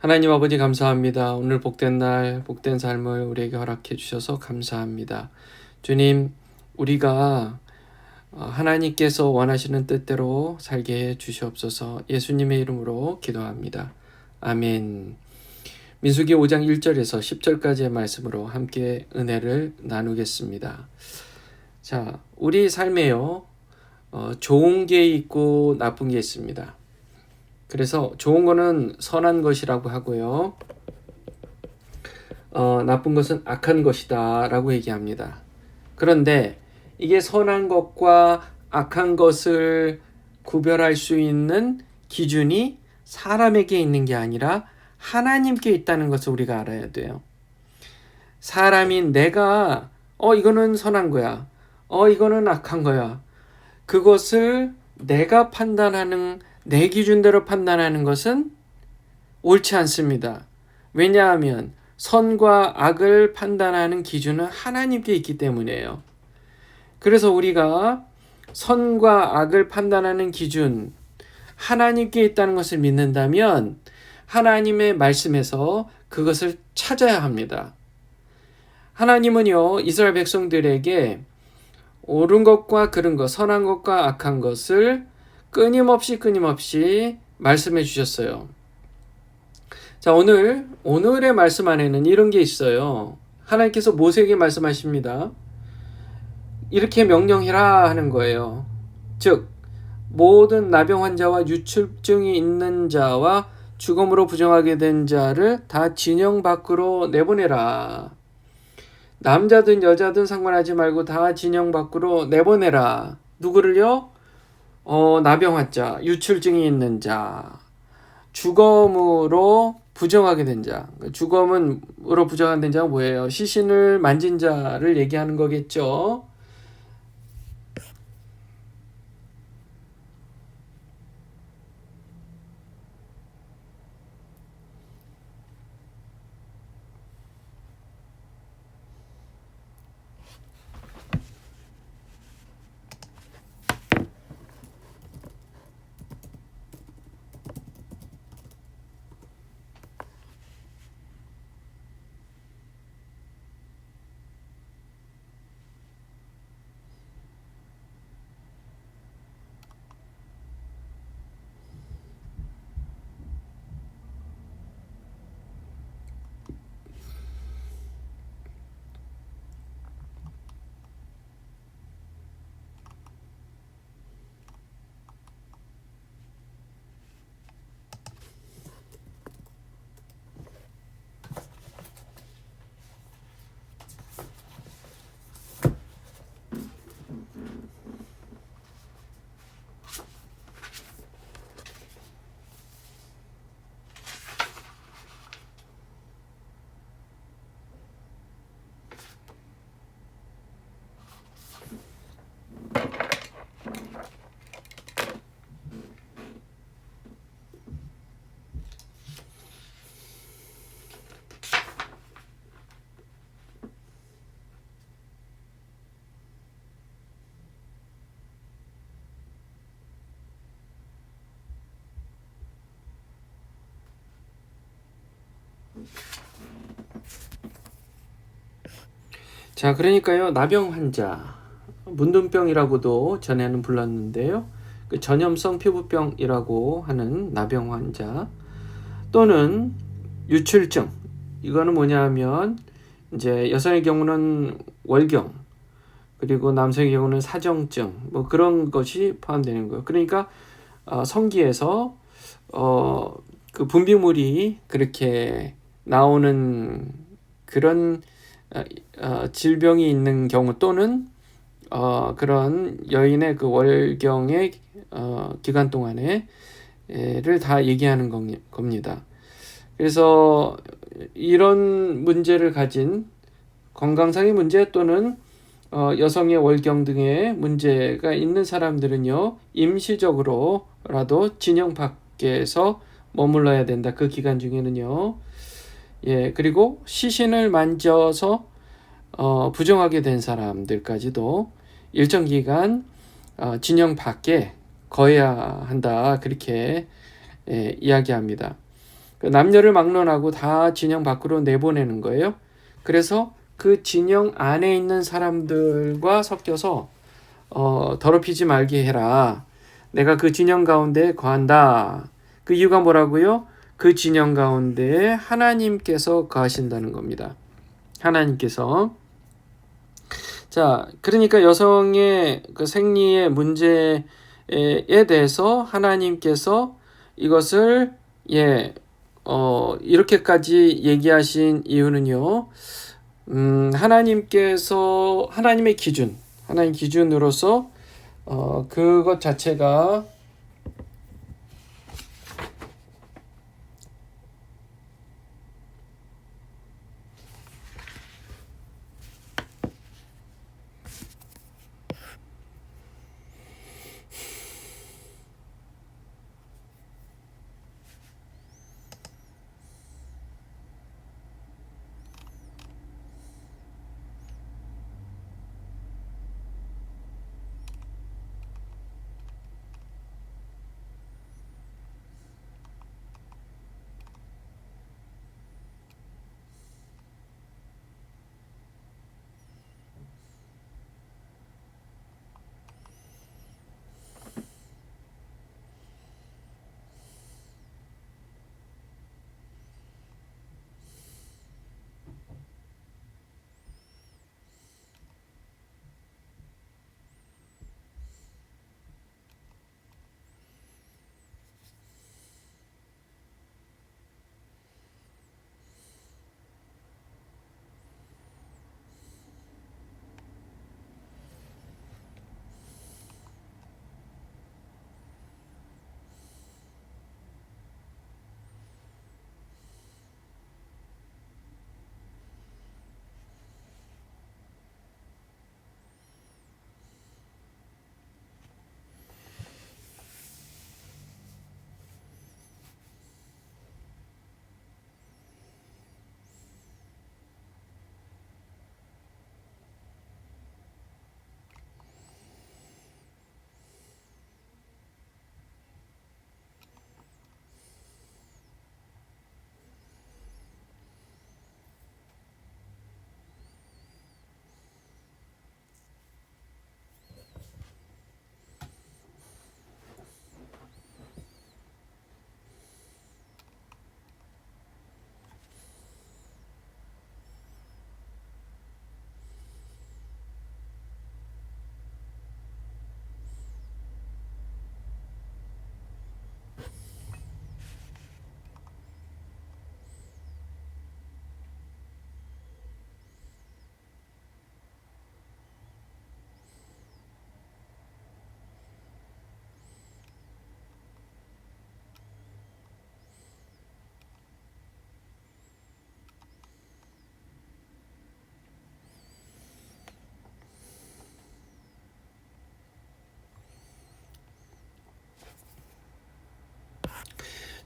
하나님 아버지 감사합니다. 오늘 복된 날, 복된 삶을 우리에게 허락해 주셔서 감사합니다. 주님, 우리가 하나님께서 원하시는 뜻대로 살게 해 주시옵소서. 예수님의 이름으로 기도합니다. 아멘. 민수기 5장 1절에서 10절까지의 말씀으로 함께 은혜를 나누겠습니다. 자, 우리 삶에요. 좋은 게 있고 나쁜 게 있습니다. 그래서 좋은 거는 선한 것이라고 하고요. 나쁜 것은 악한 것이다 라고 얘기합니다. 그런데 이게 선한 것과 악한 것을 구별할 수 있는 기준이 사람에게 있는 게 아니라 하나님께 있다는 것을 우리가 알아야 돼요. 사람인 내가 이거는 선한 거야. 이거는 악한 거야. 그것을 내가 판단하는 내 기준대로 판단하는 것은 옳지 않습니다. 왜냐하면 선과 악을 판단하는 기준은 하나님께 있기 때문이에요. 그래서 우리가 선과 악을 판단하는 기준, 하나님께 있다는 것을 믿는다면 하나님의 말씀에서 그것을 찾아야 합니다. 하나님은요, 이스라엘 백성들에게 옳은 것과 그른 것, 선한 것과 악한 것을 끊임없이 말씀해 주셨어요. 자, 오늘의 말씀 안에는 이런 게 있어요. 하나님께서 모세에게 말씀하십니다. 이렇게 명령해라 하는 거예요. 즉, 모든 나병 환자와 유출증이 있는 자와 죽음으로 부정하게 된 자를 다 진영 밖으로 내보내라. 남자든 여자든 상관하지 말고 다 진영 밖으로 내보내라. 누구를요? 나병 환자, 유출증이 있는 자, 죽음으로 부정하게 된 자. 죽음으로 부정한 자가 뭐예요? 시신을 만진 자를 얘기하는 거겠죠. 자, 그러니까요, 나병 환자, 문둥병이라고도 전에는 불렀는데요. 그 전염성 피부병이라고 하는 나병 환자 또는 유출증, 이거는 뭐냐면 이제 여성의 경우는 월경, 그리고 남성의 경우는 사정증, 뭐 그런 것이 포함되는 거예요. 그러니까 성기에서 그 분비물이 그렇게 나오는 그런 질병이 있는 경우 또는 그런 여인의 그 월경의 기간 동안에를 다 얘기하는 겁니다. 그래서 이런 문제를 가진 건강상의 문제 또는 여성의 월경 등의 문제가 있는 사람들은요, 임시적으로라도 진영 밖에서 머물러야 된다. 그 기간 중에는요. 예, 그리고 시신을 만져서 부정하게 된 사람들까지도 일정 기간 진영 밖에 거해야 한다. 그렇게 이야기합니다. 그 남녀를 막론하고 다 진영 밖으로 내보내는 거예요. 그래서 그 진영 안에 있는 사람들과 섞여서 더럽히지 말게 해라. 내가 그 진영 가운데 거한다. 그 이유가 뭐라고요? 그 진영 가운데 하나님께서 거하신다는 겁니다. 하나님께서. 자, 그러니까 여성의 그 생리의 문제에 대해서 하나님께서 이것을 이렇게까지 얘기하신 이유는요. 하나님께서 하나님 기준으로서 그것 자체가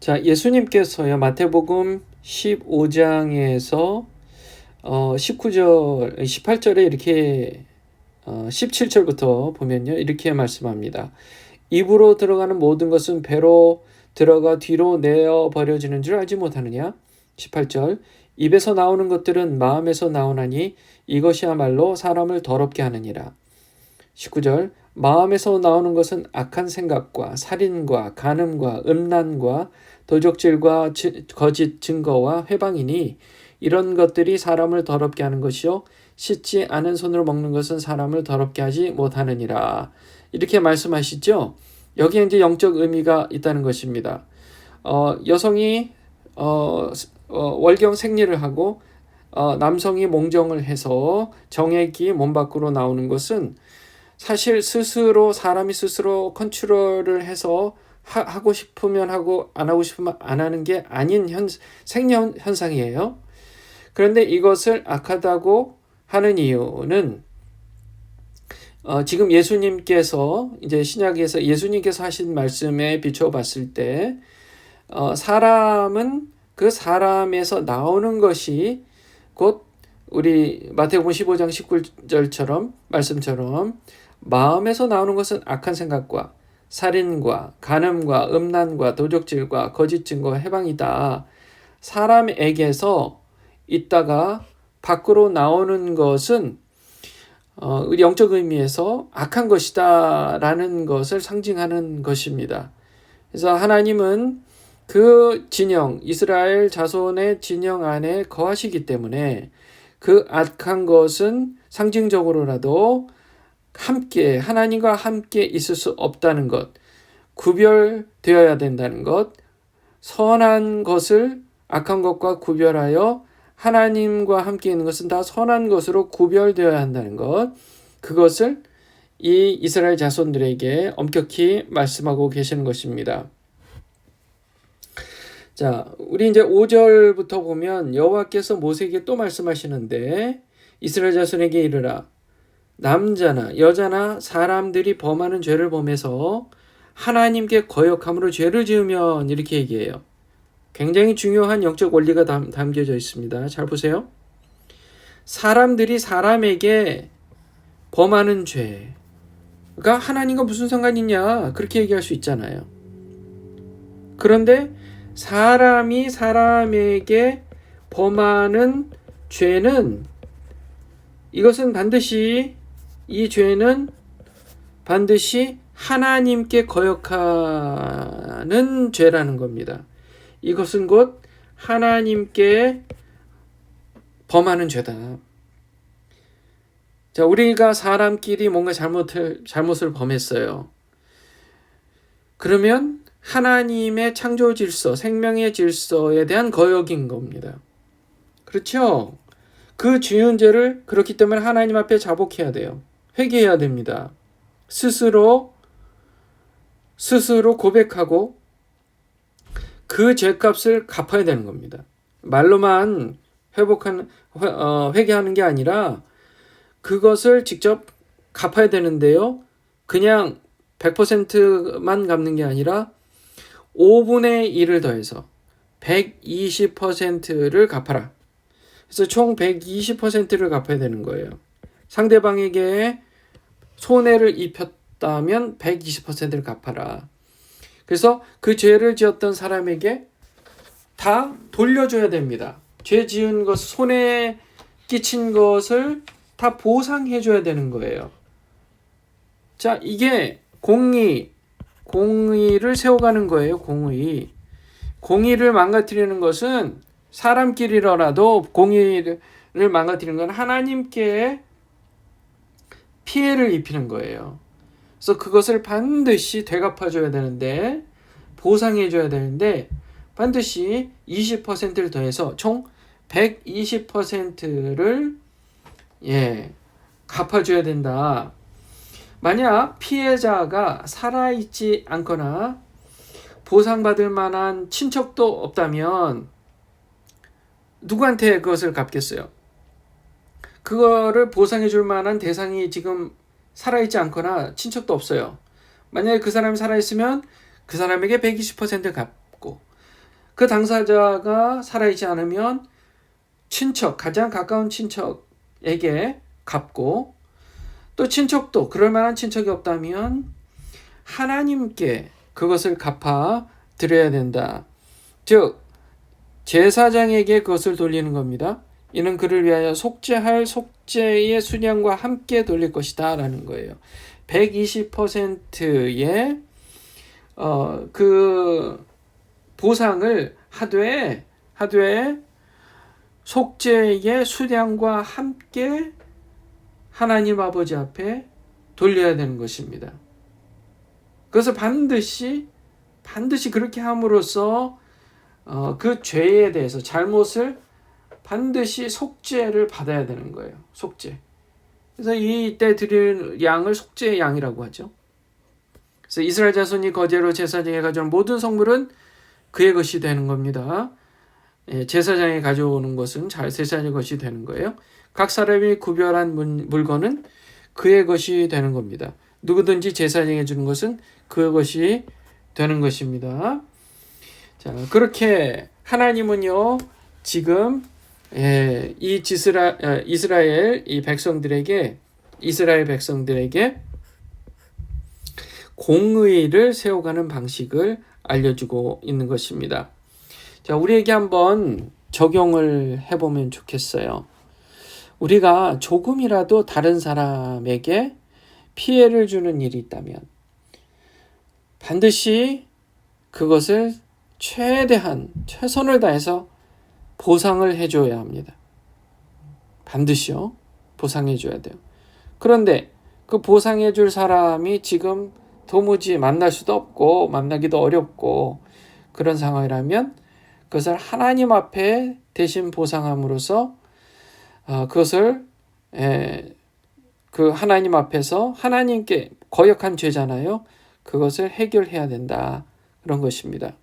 자, 예수님께서요, 마태복음 15장에서 19절, 18절에 이렇게 17절부터 보면요, 이렇게 말씀합니다. 입으로 들어가는 모든 것은 배로 들어가 뒤로 내어 버려지는 줄 알지 못하느냐? 18절. 입에서 나오는 것들은 마음에서 나오나니 이것이야말로 사람을 더럽게 하느니라. 19절. 마음에서 나오는 것은 악한 생각과 살인과 간음과 음란과 도적질과 거짓 증거와 회방이니 이런 것들이 사람을 더럽게 하는 것이요 씻지 않은 손으로 먹는 것은 사람을 더럽게 하지 못하느니라. 이렇게 말씀하시죠. 여기에 이제 영적 의미가 있다는 것입니다. 여성이 월경 생리를 하고 남성이 몽정을 해서 정액이 몸 밖으로 나오는 것은 사실 사람이 스스로 컨트롤을 해서 하고 싶으면 하고 안 하고 싶으면 안 하는 게 아닌 생리 현상이에요. 그런데 이것을 악하다고 하는 이유는 지금 예수님께서 이제 신약에서 예수님께서 하신 말씀에 비춰봤을 때 사람은 그 사람에서 나오는 것이 곧 우리 마태복음 15장 19절처럼 말씀처럼 마음에서 나오는 것은 악한 생각과 살인과 간음과 음란과 도적질과 거짓 증거와 해방이다. 사람에게서 있다가 밖으로 나오는 것은 영적 의미에서 악한 것이다 라는 것을 상징하는 것입니다. 그래서 하나님은 그 진영, 이스라엘 자손의 진영 안에 거하시기 때문에 그 악한 것은 상징적으로라도 함께, 하나님과 함께 있을 수 없다는 것, 구별되어야 된다는 것, 선한 것을 악한 것과 구별하여 하나님과 함께 있는 것은 다 선한 것으로 구별되어야 한다는 것, 그것을 이 이스라엘 자손들에게 엄격히 말씀하고 계시는 것입니다. 자, 우리 이제 5절부터 보면 여호와께서 모세에게 또 말씀하시는데 이스라엘 자손에게 이르라. 남자나 여자나 사람들이 범하는 죄를 범해서 하나님께 거역함으로 죄를 지으면 이렇게 얘기해요. 굉장히 중요한 영적 원리가 담겨져 있습니다. 잘 보세요. 사람들이 사람에게 범하는 죄가 하나님과 무슨 상관이 있냐 그렇게 얘기할 수 있잖아요. 그런데 사람이 사람에게 범하는 죄는 이 죄는 반드시 하나님께 거역하는 죄라는 겁니다. 이것은 곧 하나님께 범하는 죄다. 자, 우리가 사람끼리 뭔가 잘못을 범했어요. 그러면 하나님의 창조 질서, 생명의 질서에 대한 거역인 겁니다. 그렇죠? 그 지은 죄를 그렇기 때문에 하나님 앞에 자복해야 돼요. 회개해야 됩니다. 스스로 고백하고 그 죄값을 갚아야 되는 겁니다. 말로만 회개하는 게 아니라 그것을 직접 갚아야 되는데요. 그냥 100%만 갚는 게 아니라 5분의 1을 더해서 120%를 갚아라. 그래서 총 120%를 갚아야 되는 거예요. 상대방에게 손해를 입혔다면 120%를 갚아라. 그래서 그 죄를 지었던 사람에게 다 돌려줘야 됩니다. 죄 지은 것, 손해 끼친 것을 다 보상해줘야 되는 거예요. 자, 이게 공의를 세워가는 거예요. 공의를 망가뜨리는 것은 사람끼리라도 공의를 망가뜨리는 건 하나님께 피해를 입히는 거예요. 그래서 그것을 반드시 되갚아줘야 되는데, 보상해줘야 되는데 반드시 20%를 더해서 총 120%를 갚아줘야 된다. 만약 피해자가 살아있지 않거나 보상받을 만한 친척도 없다면 누구한테 그것을 갚겠어요? 그거를 보상해줄 만한 대상이 지금 살아있지 않거나 친척도 없어요. 만약에 그 사람이 살아있으면 그 사람에게 120% 갚고, 그 당사자가 살아있지 않으면 가장 가까운 친척에게 갚고, 또 친척도 그럴 만한 친척이 없다면 하나님께 그것을 갚아 드려야 된다. 즉 제사장에게 그것을 돌리는 겁니다. 이는 그를 위하여 속죄할 속죄의 수량과 함께 돌릴 것이다 라는 거예요. 120%의 그 보상을 하되 속죄의 수량과 함께 하나님 아버지 앞에 돌려야 되는 것입니다. 그래서 반드시 그렇게 함으로써 그 죄에 대해서 잘못을 반드시 속죄를 받아야 되는 거예요. 속죄. 그래서 이때 드릴 양을 속죄의 양이라고 하죠. 그래서 이스라엘 자손이 거제로 제사장에 가져온 모든 성물은 그의 것이 되는 겁니다. 제사장이 가져오는 것은 제사장의 것이 되는 거예요. 각 사람이 구별한 물건은 그의 것이 되는 겁니다. 누구든지 제사장에 주는 것은 그의 것이 되는 것입니다. 자, 그렇게 하나님은요 지금 이 이스라엘 백성들에게 공의를 세워가는 방식을 알려주고 있는 것입니다. 자, 우리에게 한번 적용을 해보면 좋겠어요. 우리가 조금이라도 다른 사람에게 피해를 주는 일이 있다면 반드시 그것을 최선을 다해서 보상을 해줘야 합니다. 반드시요. 보상해줘야 돼요. 그런데 그 보상해줄 사람이 지금 도무지 만날 수도 없고 만나기도 어렵고 그런 상황이라면 그것을 하나님 앞에 대신 보상함으로써 그것을 그 하나님 앞에서 하나님께 거역한 죄잖아요. 그것을 해결해야 된다. 그런 것입니다.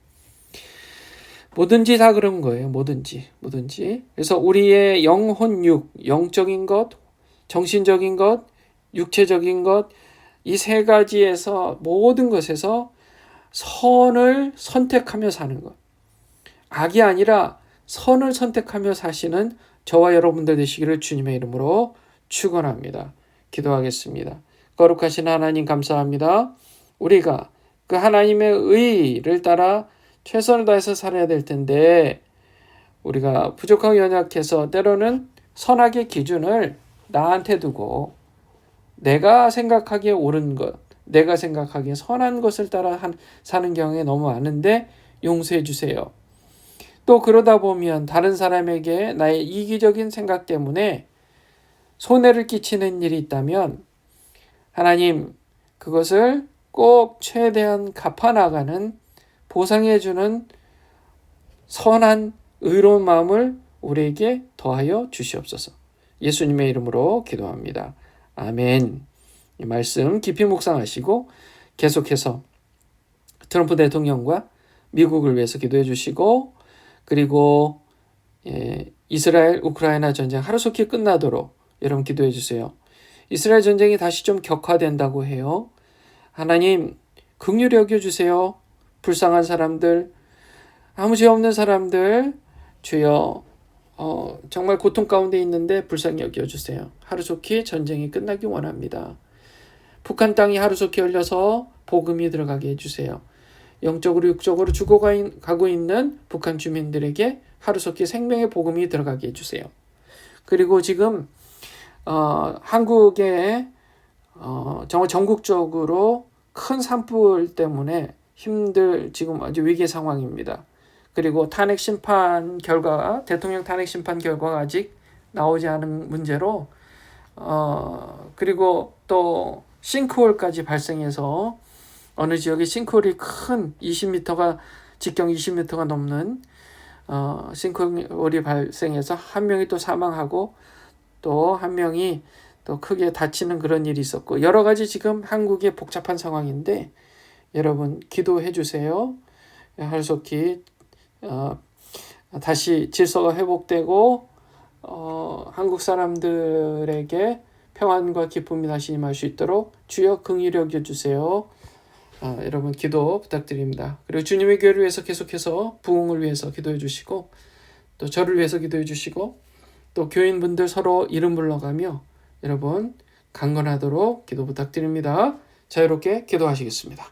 뭐든지 다 그런 거예요. 뭐든지. 그래서 우리의 영적인 것, 정신적인 것, 육체적인 것, 이 세 가지에서 모든 것에서 선을 선택하며 사는 것. 악이 아니라 선을 선택하며 사시는 저와 여러분들 되시기를 주님의 이름으로 축원합니다. 기도하겠습니다. 거룩하신 하나님 감사합니다. 우리가 그 하나님의 의를 따라 최선을 다해서 살아야 될 텐데 우리가 부족하고 연약해서 때로는 선악의 기준을 나한테 두고 내가 생각하기에 옳은 것, 내가 생각하기에 선한 것을 따라 사는 경우에 너무 많은데 용서해 주세요. 또 그러다 보면 다른 사람에게 나의 이기적인 생각 때문에 손해를 끼치는 일이 있다면 하나님 그것을 꼭 최대한 갚아나가는 보상해주는 선한 의로운 마음을 우리에게 더하여 주시옵소서. 예수님의 이름으로 기도합니다. 아멘. 이 말씀 깊이 묵상하시고 계속해서 트럼프 대통령과 미국을 위해서 기도해 주시고 그리고 이스라엘 우크라이나 전쟁 하루속히 끝나도록 여러분 기도해 주세요. 이스라엘 전쟁이 다시 좀 격화된다고 해요. 하나님 긍휼히 여겨주세요. 불쌍한 사람들, 아무 죄 없는 사람들 주여 정말 고통 가운데 있는데 불쌍히 여겨주세요. 하루속히 전쟁이 끝나기 원합니다. 북한 땅이 하루속히 열려서 복음이 들어가게 해주세요. 영적으로 육적으로 죽어가고 있는 북한 주민들에게 하루속히 생명의 복음이 들어가게 해주세요. 그리고 지금 한국에 정말 전국적으로 큰 산불 때문에 지금 아주 위기 상황입니다. 그리고 대통령 탄핵 심판 결과가 아직 나오지 않은 문제로 그리고 또 싱크홀까지 발생해서 어느 지역에 싱크홀이 큰 20m가 직경 20m가 넘는 싱크홀이 발생해서 한 명이 또 사망하고 또 한 명이 또 크게 다치는 그런 일이 있었고 여러 가지 지금 한국의 복잡한 상황인데 여러분 기도해 주세요. 하루속히 다시 질서가 회복되고 한국 사람들에게 평안과 기쁨이 다시 임할 수 있도록 주여 긍휼히 여겨 주세요. 여러분 기도 부탁드립니다. 그리고 주님의 교회를 위해서 계속해서 부흥을 위해서 기도해 주시고 또 저를 위해서 기도해 주시고 또 교인분들 서로 이름 불러가며 여러분 강건하도록 기도 부탁드립니다. 자유롭게 기도하시겠습니다.